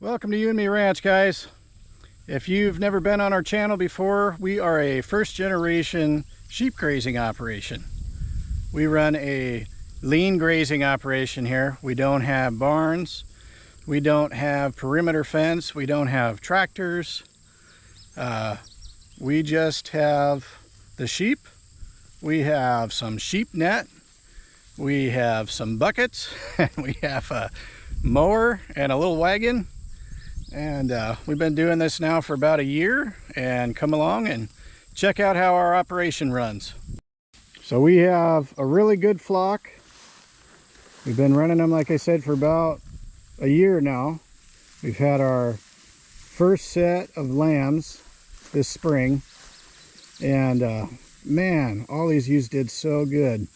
Welcome to You and Me Ranch, guys. If you've never been on our channel before, we are a first generation sheep grazing operation. We run a lean grazing operation here. We don't have barns, we don't have perimeter fence, we don't have tractors. We just have the sheep. We have some sheep net, we have some buckets, and we have a mower and a little wagon. And we've been doing this now for about a year, and come along and check out how our operation runs. So we have a really good flock. We've been running them, like I said, for about a year now. We've had our first set of lambs this spring, and man, all these ewes did so good.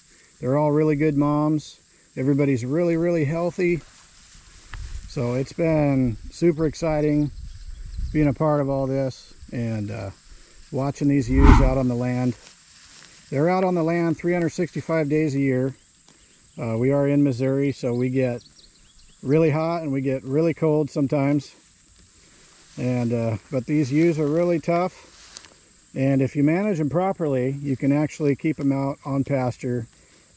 They're all really good moms. Everybody's really healthy. So it's been super exciting being a part of all this and watching these ewes out on the land. They're out on the land 365 days a year. We are in Missouri, so we get really hot and we get really cold sometimes. And but these ewes are really tough. And if you manage them properly, you can actually keep them out on pasture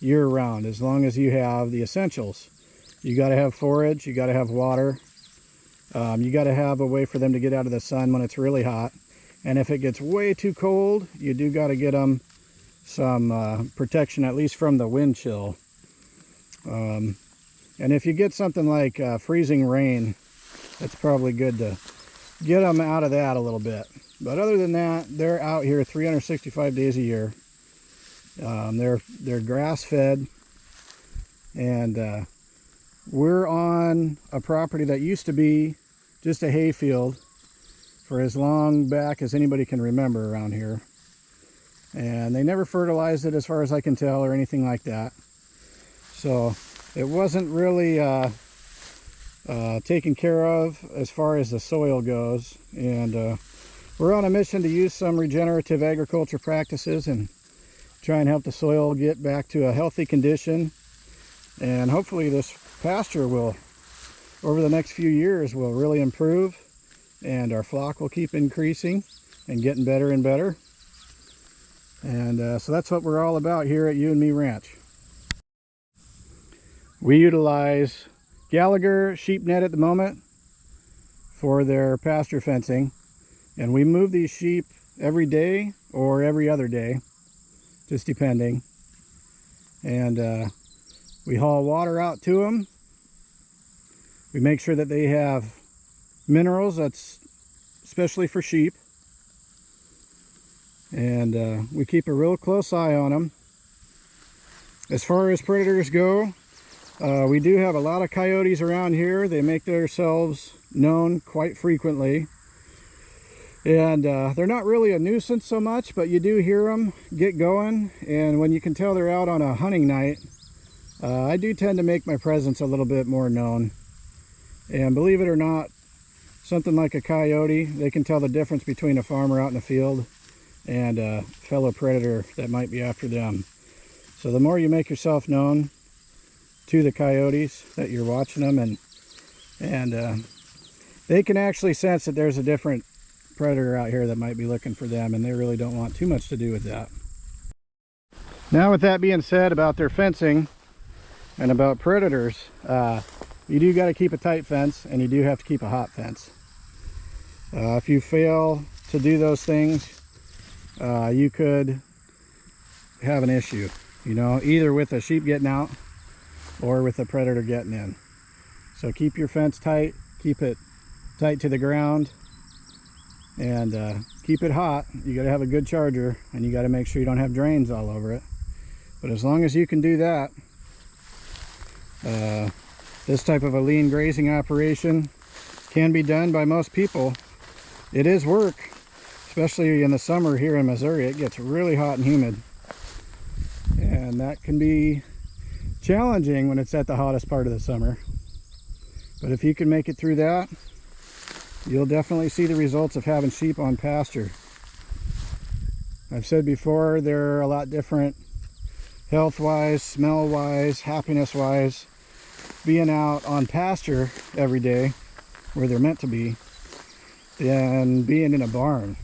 year round, as long as you have the essentials. You got to have forage, you got to have water, you got to have a way for them to get out of the sun when it's really hot. And if it gets way too cold, you do got to get them some protection, at least from the wind chill. And if you get something like freezing rain, it's probably good to get them out of that a little bit. But other than that, they're out here 365 days a year. They're grass fed, and we're on a property that used to be just a hay field for as long back as anybody can remember around here. And they never fertilized it, as far as I can tell, or anything like that. So it wasn't really taken care of as far as the soil goes. And we're on a mission to use some regenerative agriculture practices and try and help the soil get back to a healthy condition. And hopefully this pasture will, over the next few years, will really improve, and our flock will keep increasing and getting better and better. And so that's what we're all about here at You and Me Ranch. We utilize Gallagher sheep net at the moment for their pasture fencing, and we move these sheep every day or every other day, just depending. And we haul water out to them. We make sure that they have minerals, that's especially for sheep. And we keep a real close eye on them. As far as predators go, we do have a lot of coyotes around here. They make themselves known quite frequently. And they're not really a nuisance so much, but you do hear them get going. And when you can tell they're out on a hunting night, I do tend to make my presence a little bit more known. And believe it or not, something like a coyote, they can tell the difference between a farmer out in the field and a fellow predator that might be after them. So the more you make yourself known to the coyotes that you're watching them, and they can actually sense that there's a different predator out here that might be looking for them, and they really don't want too much to do with that. Now, with that being said about their fencing and about predators, you do got to keep a tight fence, and you do have to keep a hot fence. If you fail to do those things, you could have an issue, you know, either with a sheep getting out or with a predator getting in. So keep your fence tight, keep it tight to the ground, and keep it hot. You got to have a good charger, and you got to make sure you don't have drains all over it. But as long as you can do that, this type of a lean grazing operation can be done by most people. It is work, especially in the summer here in Missouri. It gets really hot and humid, and that can be challenging when it's at the hottest part of the summer. But if you can make it through that, you'll definitely see the results of having sheep on pasture. I've said before, they're a lot different health-wise, smell-wise, happiness-wise, being out on pasture every day where they're meant to be than being in a barn.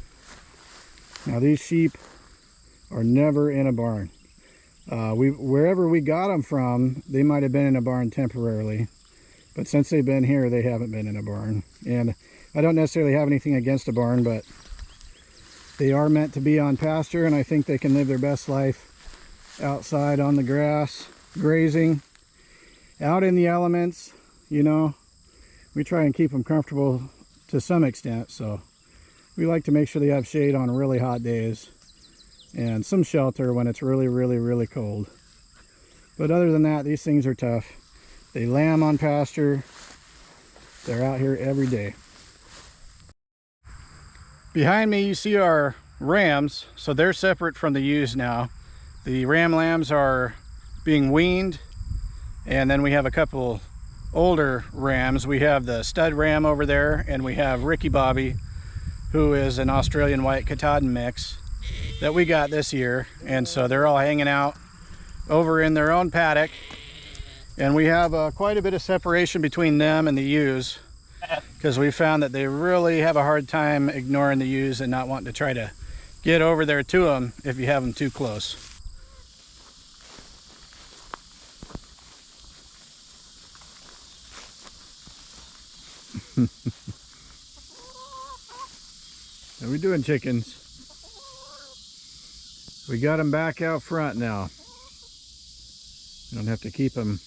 Now these sheep are never in a barn. Wherever we got them from, they might have been in a barn temporarily, but since they've been here, they haven't been in a barn. And I don't necessarily have anything against a barn, but they are meant to be on pasture, and I think they can live their best life outside on the grass, grazing, out in the elements. You know, we try and keep them comfortable to some extent, so we like to make sure they have shade on really hot days and some shelter when it's really, really, really cold. But other than that, these things are tough. They lamb on pasture. They're out here every day. Behind me you see our rams, so they're separate from the ewes now. The ram lambs are being weaned, and then we have a couple older rams. We have the stud ram over there, and we have Ricky Bobby, who is an Australian white Katahdin mix that we got this year. And so they're all hanging out over in their own paddock, and we have quite a bit of separation between them and the ewes, because we found that they really have a hard time ignoring the ewes and not wanting to try to get over there to them if you have them too close. How we doing, chickens? We got them back out front now. We don't have to keep them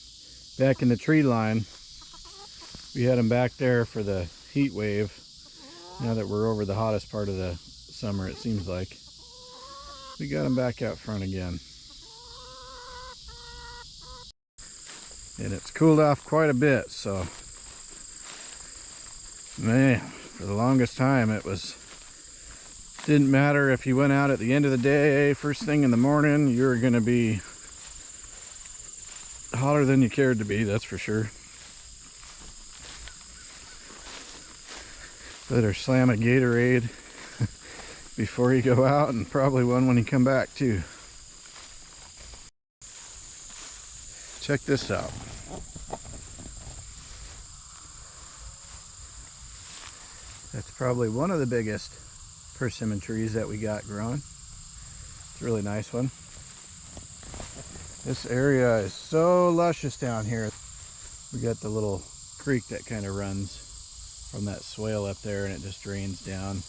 back in the tree line. We had them back there for the heat wave. Now that we're over the hottest part of the summer, it seems like. We got them back out front again. And it's cooled off quite a bit, so man, for the longest time didn't matter if you went out at the end of the day, first thing in the morning, you were gonna be hotter than you cared to be, that's for sure. Better slam a Gatorade before you go out, and probably one when you come back too. Check this out. That's probably one of the biggest persimmon trees that we got growing. It's a really nice one. This area is so luscious down here. We got the little creek that kind of runs from that swale up there, and it just drains down.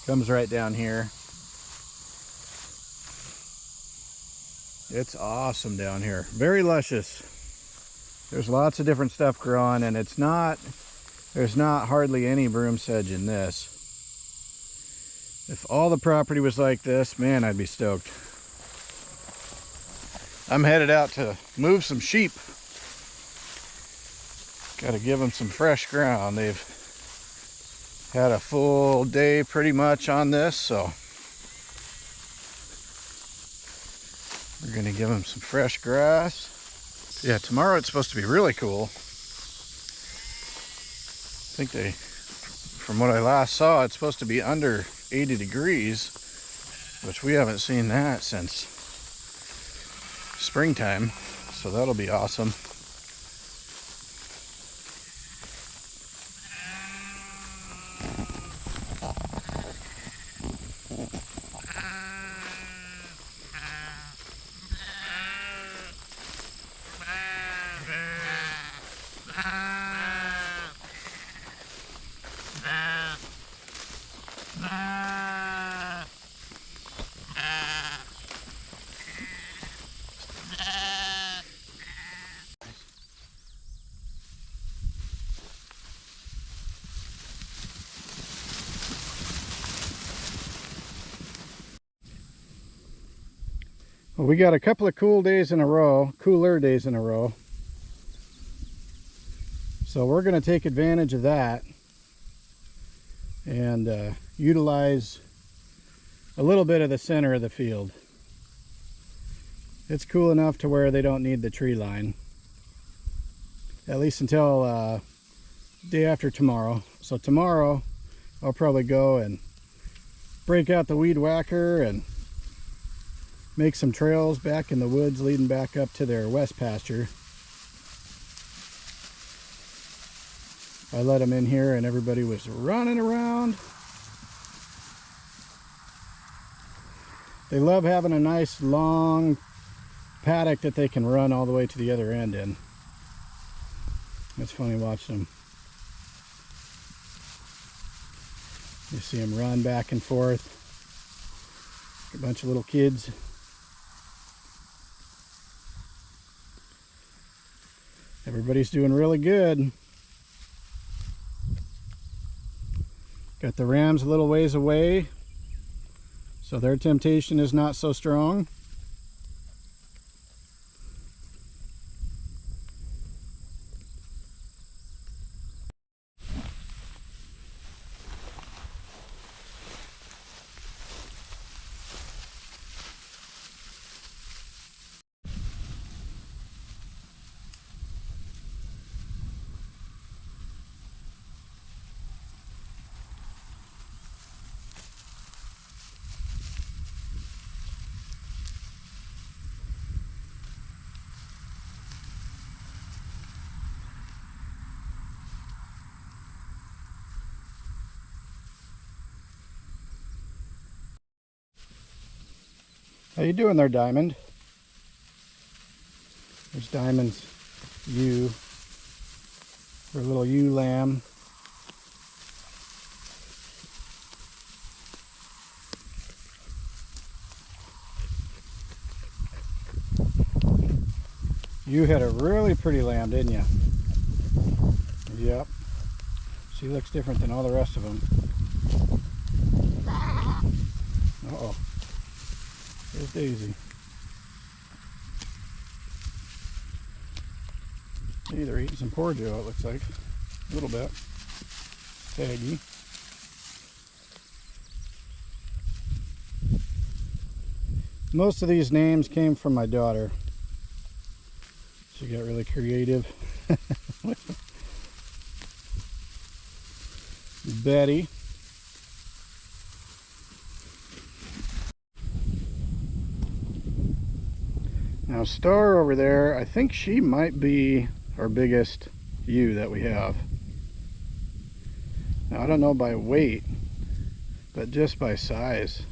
Comes right down here. It's awesome down here. Very luscious. There's lots of different stuff growing, and there's not hardly any broom sedge in this. If all the property was like this, man, I'd be stoked. I'm headed out to move some sheep. Got to give them some fresh ground. They've had a full day pretty much on this, so we're going to give them some fresh grass. Yeah, tomorrow it's supposed to be really cool. I think from what I last saw, it's supposed to be under 80 degrees, which we haven't seen that since springtime, so that'll be awesome. Well, we got a couple of cooler days in a row, so we're going to take advantage of that and utilize a little bit of the center of the field. It's cool enough to where they don't need the tree line, at least until day after tomorrow. So tomorrow I'll probably go and break out the weed whacker and make some trails back in the woods leading back up to their west pasture. I let them in here and everybody was running around. They love having a nice long paddock that they can run all the way to the other end in. It's funny watching them. You see them run back and forth. A bunch of little kids. Everybody's doing really good. Got the rams a little ways away, so their temptation is not so strong. How you doing there, Diamond? There's Diamond's ewe, her little ewe lamb. You had a really pretty lamb, didn't you? Yep. She looks different than all the rest of them. Uh-oh. There's Daisy. Hey, they're eating some poor Joe, it looks like. A little bit. Taggy. Most of these names came from my daughter. She got really creative. Betty. Now Star over there, I think she might be our biggest ewe that we have. Now I don't know by weight, but just by size.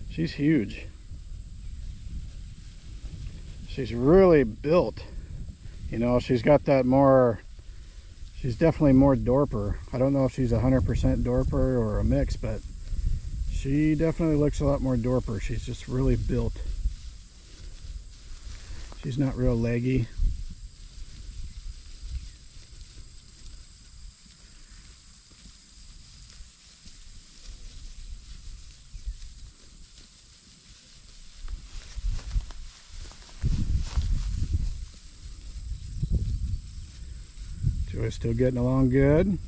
She's huge. She's really built. You know, she's got that more, she's definitely more Dorper. I don't know if she's 100% Dorper or a mix, but she definitely looks a lot more Dorper. She's just really built. She's not real leggy. Joy's still getting along good.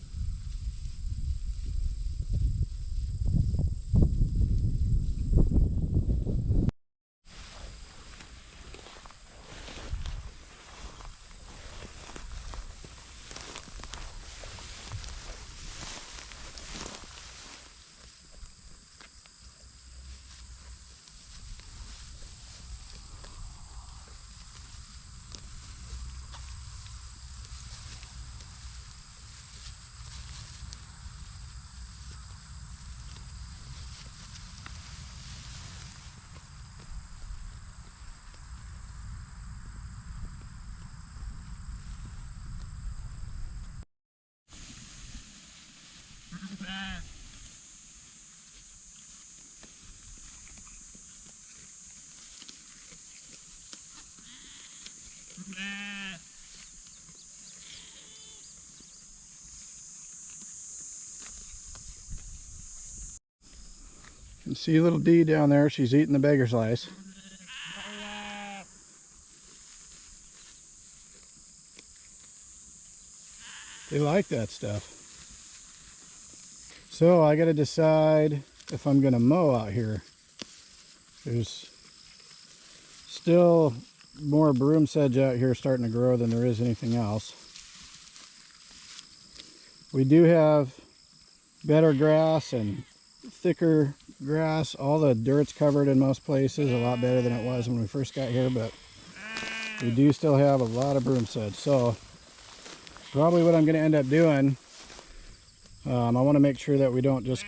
You can see little Dee down there. She's eating the beggar's lice. They like that stuff. So I got to decide if I'm going to mow out here. There's still more broom sedge out here starting to grow than there is anything else. We do have better grass and thicker grass. All the dirt's covered in most places, a lot better than it was when we first got here, but we do still have a lot of broom sedge. So probably what I'm going to end up doing. I want to make sure that we don't just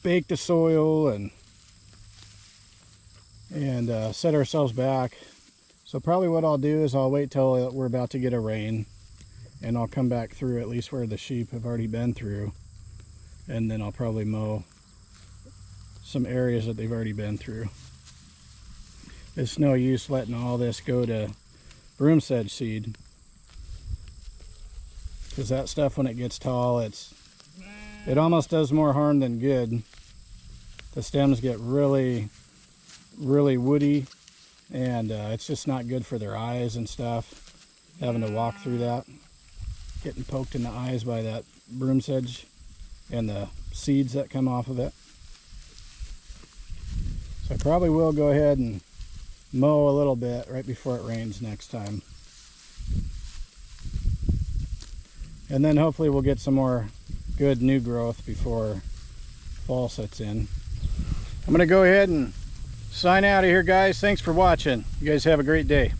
bake the soil and set ourselves back. So probably what I'll do is I'll wait till we're about to get a rain, and I'll come back through at least where the sheep have already been through, and then I'll probably mow some areas that they've already been through. It's no use letting all this go to broom sedge seed, because that stuff, when it gets tall, it almost does more harm than good. The stems get really woody, and it's just not good for their eyes and stuff, having to walk through that, getting poked in the eyes by that broom sedge and the seeds that come off of it. So I probably will go ahead and mow a little bit right before it rains next time. And then hopefully we'll get some more good new growth before fall sets in. I'm going to go ahead and sign out of here, guys. Thanks for watching. You guys have a great day.